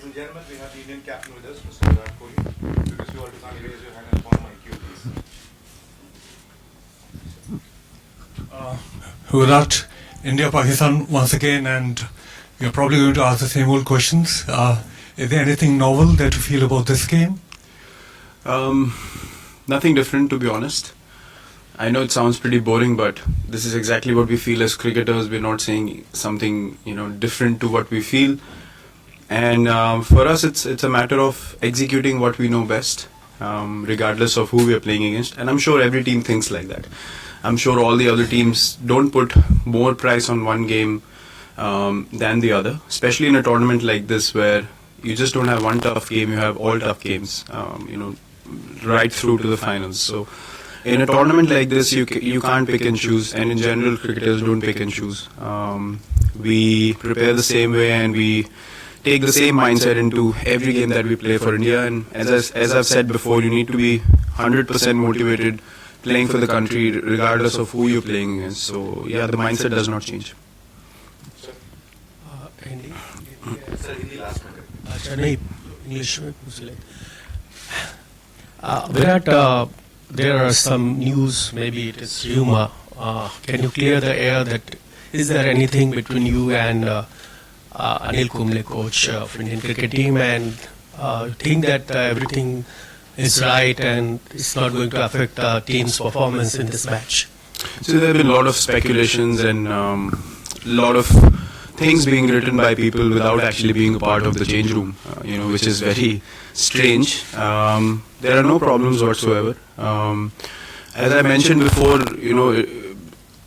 and gentlemen, we have the Indian captain with us, Mr. Virat Kohli. Because you all to kindly raise your hand and follow my cue, please. Virat, India, Pakistan once again, and you're probably going to ask the same old questions. Is there anything novel that you feel about this game? Nothing different, to be honest. I know it sounds pretty boring, but this is exactly what we feel as cricketers. We're not saying something, different to what we feel. And for us, it's a matter of executing what we know best, regardless of who we are playing against. And I'm sure every team thinks like that. I'm sure all the other teams don't put more price on one game than the other, especially in a tournament like this where you just don't have one tough game, you have all tough games, right through to the finals. So in a tournament like this, you can't pick and choose, and in general, cricketers don't pick and choose. We prepare the same way, and we take the same mindset into every game that we play for India. And as I've said before, you need to be 100% motivated playing for the country, regardless of who you're playing against. So yeah, the mindset does not change. Hindi? Sir, Hindi last minute. Chennai, English में पूछ ले. Virat, there are some news, maybe it is rumor. Can you clear the air that is there anything between you and Anil Kumble, coach of Indian cricket team, and think that everything is right and it's not going to affect the team's performance in this match? So there have been a lot of speculations and a lot of things being written by people without actually being a part of the change room, which is very strange. There are no problems whatsoever. As I mentioned before,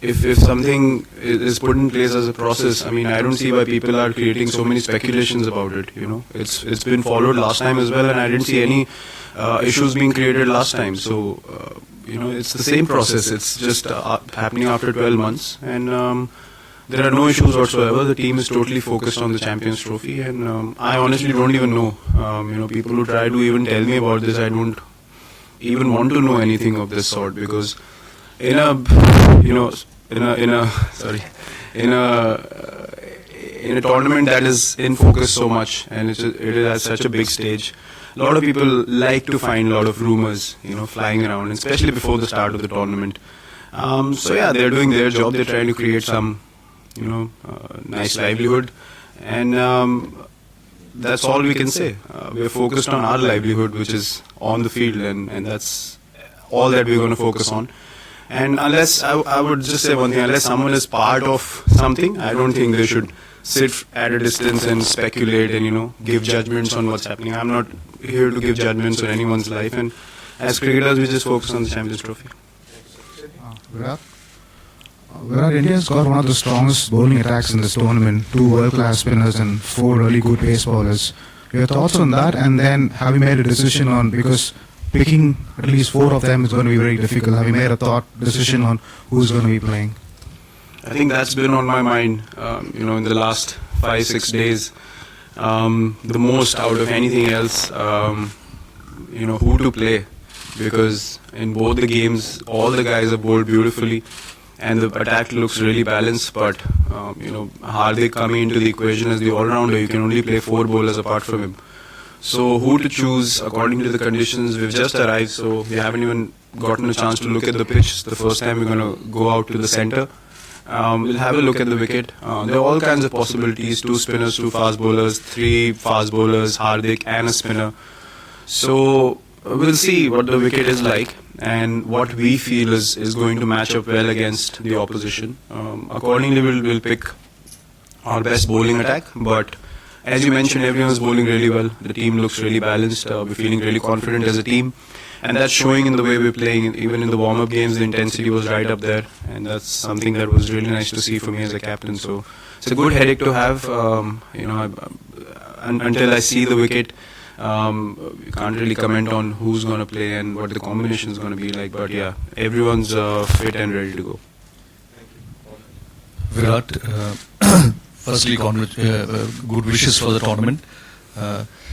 if something is put in place as a process, I don't see why people are creating so many speculations about it. It's been followed last time as well, and I didn't see any issues being created last time. So, it's the same process. It's just happening after 12 months, and there are no issues whatsoever. The team is totally focused on the Champions Trophy, and I honestly don't even know. People who try to even tell me about this, I don't even want to know anything of this sort, because in a tournament that is in focus so much, and it is at such a big stage, a lot of people like to find a lot of rumors, flying around, especially before the start of the tournament. So yeah, they're doing their job. They're trying to create some, nice livelihood, and that's all we can say. We're focused on our livelihood, which is on the field, and that's all that we're going to focus on. And unless, I would just say one thing, unless someone is part of something, I don't think they should sit at a distance and speculate and, give judgments on what's happening. I'm not here to give judgments on anyone's life, and as cricketers, we just focus on the Champions Trophy. Virat, India's got one of the strongest bowling attacks in this tournament, 2 world-class spinners and 4 really good pace bowlers. Your thoughts on that, and then have you made a decision on, because picking at least 4 of them is going to be very difficult, have you made a decision on who's going to be playing? I think that's been on my mind, in the last 5-6 days, the most out of anything else, who to play, because in both the games, all the guys have bowled beautifully, and the attack looks really balanced, but, Hardik coming into the equation as the all-rounder, you can only play 4 bowlers apart from him. So who to choose according to the conditions? We've just arrived, so we haven't even gotten a chance to look at the pitch. It's the first time we're going to go out to the centre. We'll have a look at the wicket. There are all kinds of possibilities, 2 spinners, 2 fast bowlers, 3 fast bowlers, Hardik and a spinner. So we'll see what the wicket is like and what we feel is going to match up well against the opposition. Accordingly, we'll pick our best bowling attack, but as you mentioned, everyone's bowling really well. The team looks really balanced. We're feeling really confident as a team, and that's showing in the way we're playing. Even in the warm-up games, the intensity was right up there, and that's something that was really nice to see for me as a captain. So it's a good headache to have. Until I see the wicket, you can't really comment on who's going to play and what the combination is going to be like. But yeah, everyone's fit and ready to go. Virat, firstly, good wishes for the tournament.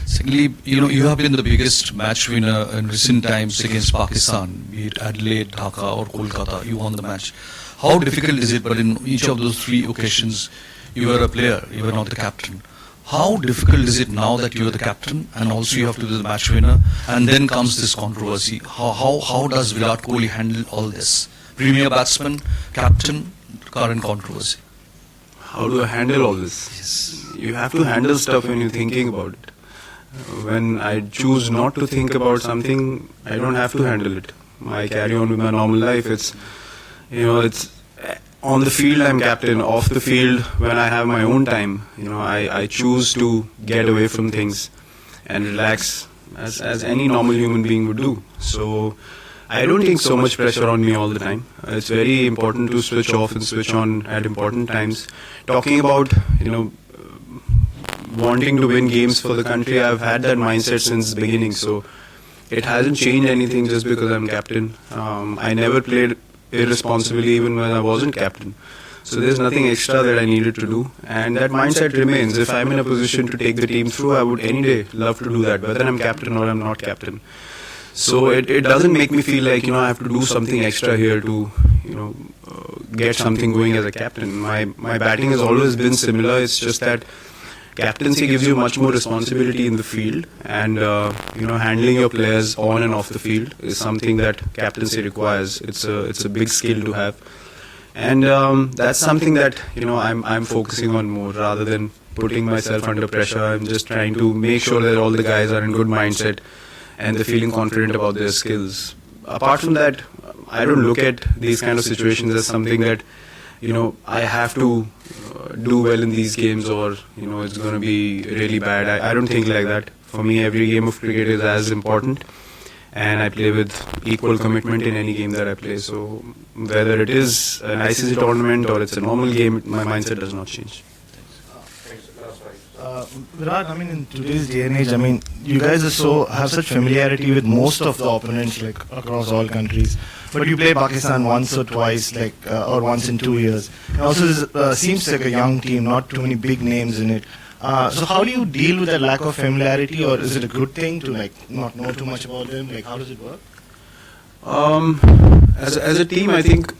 Secondly, you have been the biggest match winner in recent times against Pakistan, be it Adelaide, Dhaka or Kolkata. You won the match. How difficult is it? But in each of those 3 occasions, you were a player, you were not the captain. How difficult is it now that you are the captain and also you have to be the match winner, and then comes this controversy? How does Virat Kohli handle all this? Premier batsman, captain, current controversy. How do I handle all this? Yes. You have to handle stuff when you're thinking about it. When I choose not to think about something, I don't have to handle it. I carry on with my normal life. It's on the field I'm captain. Off the field, when I have my own time, I choose to get away from things and relax as any normal human being would do. So I don't think so much pressure on me all the time. It's very important to switch off and switch on at important times. Talking about, wanting to win games for the country, I've had that mindset since the beginning. So it hasn't changed anything just because I'm captain. I never played irresponsibly even when I wasn't captain. So there's nothing extra that I needed to do. And that mindset remains. If I'm in a position to take the team through, I would any day love to do that, whether I'm captain or I'm not captain. So it doesn't make me feel like, I have to do something extra here to, get something going as a captain. My batting has always been similar. It's just that captaincy gives you much more responsibility in the field, and handling your players on and off the field is something that captaincy requires. It's a big skill to have, and that's something that I'm focusing on more rather than putting myself under pressure. I'm just trying to make sure that all the guys are in good mindset and they're feeling confident about their skills. Apart from that, I don't look at these kind of situations as something that I have to do well in these games, or it's going to be really bad. I don't think like that. For me, every game of cricket is as important, and I play with equal commitment in any game that I play. So whether it is an ICC tournament or it's a normal game, my mindset does not change. Virat, in today's day and age, you guys have such familiarity with most of the opponents, like across all countries. But you play Pakistan once or twice, or once in 2 years. And also, it seems like a young team, not too many big names in it. So how do you deal with that lack of familiarity, or is it a good thing to not know too much about them? How does it work? As a team, I think,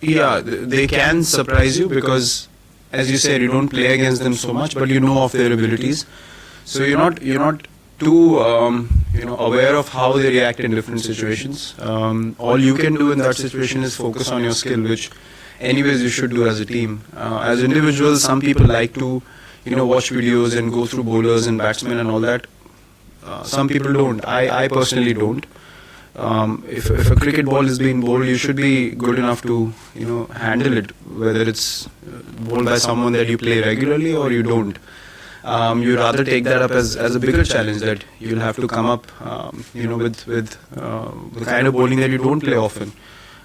they can surprise you because, as you said, you don't play against them so much, but you know of their abilities. So you're not too aware of how they react in different situations. All you can do in that situation is focus on your skill, which anyways you should do as a team. As individuals, some people like to watch videos and go through bowlers and batsmen and all that. Some people don't. I personally don't. If a cricket ball is being bowled, you should be good enough to handle it, whether it's bowled by someone that you play regularly or you don't. You rather take that up as a bigger challenge, that you'll have to come up with the kind of bowling that you don't play often,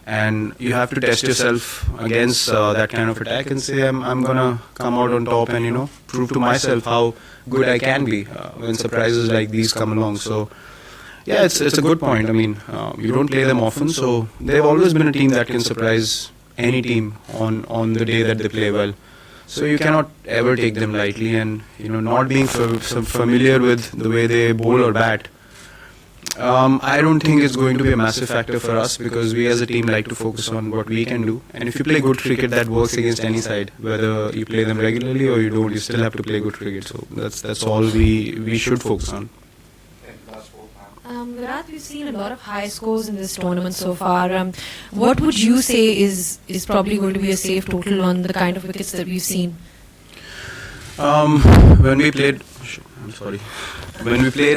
and you have to test yourself against that kind of attack and say, I'm gonna come out on top and prove to myself how good I can be when surprises like these come along. So yeah, it's a good point. You don't play them often, so they've always been a team that can surprise any team on the day that they play well. So you cannot ever take them lightly, and not being familiar with the way they bowl or bat, I don't think it's going to be a massive factor for us, because we as a team like to focus on what we can do. And if you play good cricket, that works against any side. Whether you play them regularly or you don't, you still have to play good cricket. So that's all we should focus on. Virat, we've seen a lot of high scores in this tournament so far. What would you say is probably going to be a safe total on the kind of wickets that we've seen? When we played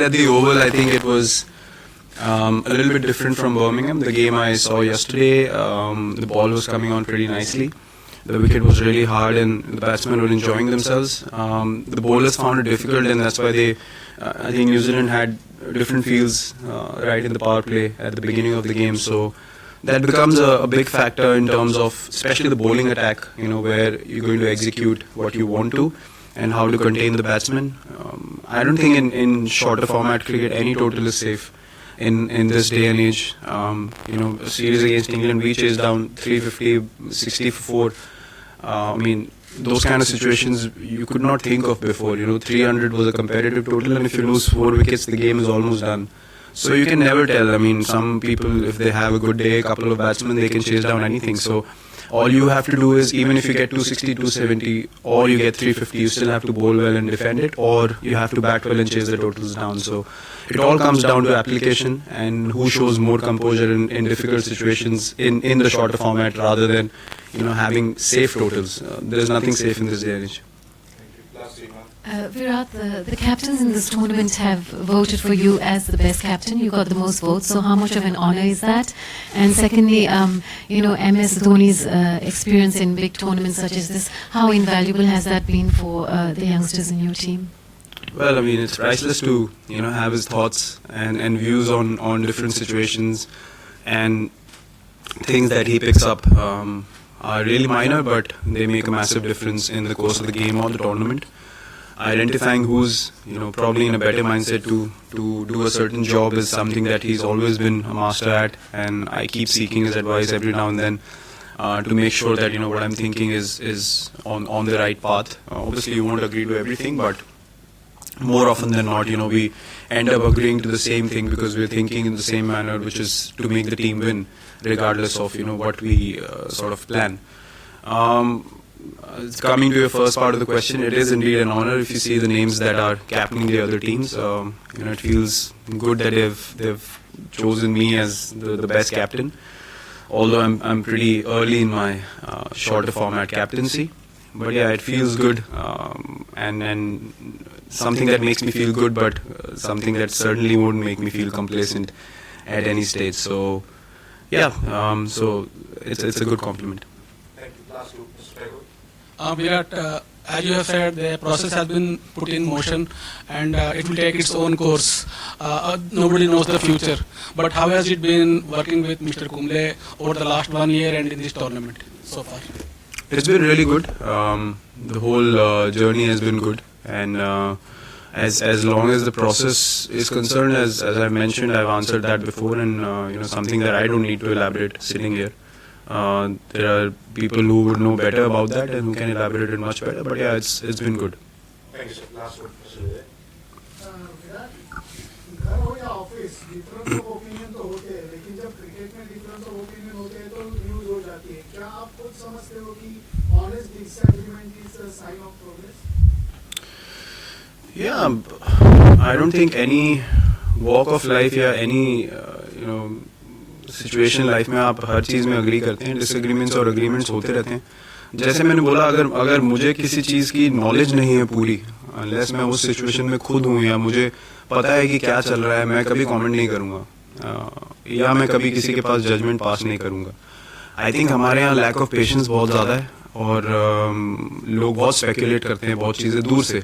at the Oval, I think it was a little bit different from Birmingham. The game I saw yesterday, the ball was coming on pretty nicely. The wicket was really hard and the batsmen were enjoying themselves. The bowlers found it difficult, and that's why I think New Zealand had different fields right in the power play at the beginning of the game. So that becomes a big factor in terms of especially the bowling attack, where you're going to execute what you want to and how to contain the batsmen. I don't think in shorter format cricket any total is safe in this day and age. A series against England, we chased down 350, 60 for 4. Those kind of situations you could not think of before. 300 was a competitive total, and if you lose 4 wickets, the game is almost done. So you can never tell. Some people, if they have a good day, a couple of batsmen, they can chase down anything. So all you have to do is, even if you get 260, 270, or you get 350, you still have to bowl well and defend it, or you have to bat well and chase the totals down. So it all comes down to application and who shows more composure in difficult situations in the shorter format rather than having safe totals. There is nothing safe in this day and age. Virat, the captains in this tournament have voted for you as the best captain. You got the most votes. So how much of an honor is that? And secondly, MS Dhoni's experience in big tournaments such as this, how invaluable has that been for the youngsters in your team? Well, I mean, it's priceless to have his thoughts and views on different situations, and things that he picks up are really minor, but they make a massive difference in the course of the game or the tournament. Identifying who's probably in a better mindset to do a certain job is something that he's always been a master at, and I keep seeking his advice every now and then to make sure that what I'm thinking is on the right path. Obviously, you won't agree to everything, but more often than not, we end up agreeing to the same thing because we're thinking in the same manner, which is to make the team win, regardless of what we sort of plan. Coming to your first part of the question, it is indeed an honor if you see the names that are captaining the other teams. It feels good that they've chosen me as the best captain, although I'm pretty early in my shorter format captaincy. But yeah, it feels good, and something that makes me feel good, but something that certainly won't make me feel complacent at any stage. So yeah, so it's a good compliment. Thank you. Last two, Mr. Pego. Virat, as you have said, the process has been put in motion and it will take its own course. Nobody knows the future. But how has it been working with Mr. Kumble over the last 1 year and in this tournament so far? It's been really good. The whole journey has been good, and as long as the process is concerned, as I mentioned, I've answered that before, and something that I don't need to elaborate sitting here. There are people who would know better about that and who can elaborate it much better. But yeah, it's been good. Thank you, sir. Last one, Mr. Vijay. घर हो या office difference of opinion तो होते हैं, लेकिन जब cricket में difference of opinion होते हैं तो न्यूज हो जाती है. क्या आप खुद समझते हो कि honest disagreement is a sign of progress? Yeah, I don't think any walk of life या any सिचुएशन लाइफ में आप हर चीज़ में अग्री करते हैं. डिसएग्रीमेंट्स और अग्रीमेंट्स होते रहते हैं. जैसे मैंने बोला, अगर मुझे किसी चीज़ की नॉलेज नहीं है पूरी, अनलेस मैं उस सिचुएशन में खुद हूँ या मुझे पता है कि क्या चल रहा है, मैं कभी कमेंट नहीं करूँगा, या मैं कभी किसी के पास जजमेंट पास नहीं करूँगा. आई थिंक हमारे यहाँ लैक ऑफ पेशेंस बहुत ज़्यादा है, और लोग बहुत स्पेकुलेट करते हैं, बहुत चीज़ें दूर से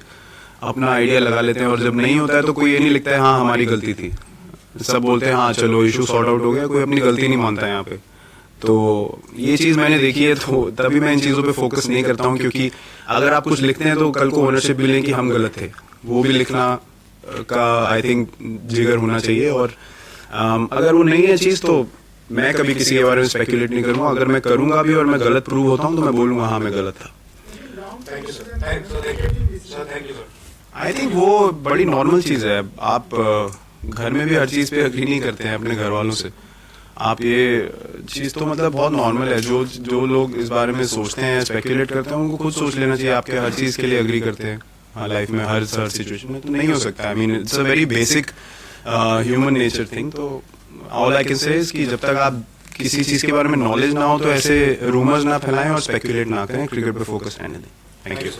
अपना आइडिया लगा लेते हैं, और जब नहीं होता है तो कोई ये नहीं लिखता है हाँ हमारी गलती थी. सब बोलते हैं हाँ चलो इशू सॉर्ट आउट हो गया, कोई अपनी गलती नहीं मानता है यहाँ पे. तो ये चीज़ मैंने देखी है, तो तभी मैं इन चीज़ों पे फोकस नहीं करता हूँ, क्योंकि अगर आप कुछ लिखते हैं तो कल को ओनरशिप भी लें कि हम गलत थे, वो भी लिखना का आई थिंक जिगर होना चाहिए. और अगर वो नहीं है चीज़ तो मैं कभी किसी के बारे में स्पेकुलेट नहीं करूँगा. अगर मैं करूँगा भी और मैं गलत प्रूव होता हूँ तो मैं बोलूँगा हाँ मैं गलत था. आई थिंक वो बड़ी नॉर्मल चीज़ है. आप घर में भी हर चीज़ पे अग्री नहीं करते हैं अपने घर वालों से. आप ये चीज़ तो मतलब बहुत नॉर्मल है. जो लोग इस बारे में सोचते हैं, स्पेकुलेट करते हैं, उनको खुद सोच लेना चाहिए. आपके हर चीज़ के लिए अग्री करते हैं हाँ लाइफ में हर सिचुएशन में, तो नहीं हो सकता. I mean it's a very basic human nature thing. तो all I can say is कि जब तक आप किसी चीज़ के बारे में नॉलेज ना हो तो ऐसे रूमर्स ना फैलाएं और स्पेकुलेट ना करें. क्रिकेट पे फोकस रहने दें. Thank you.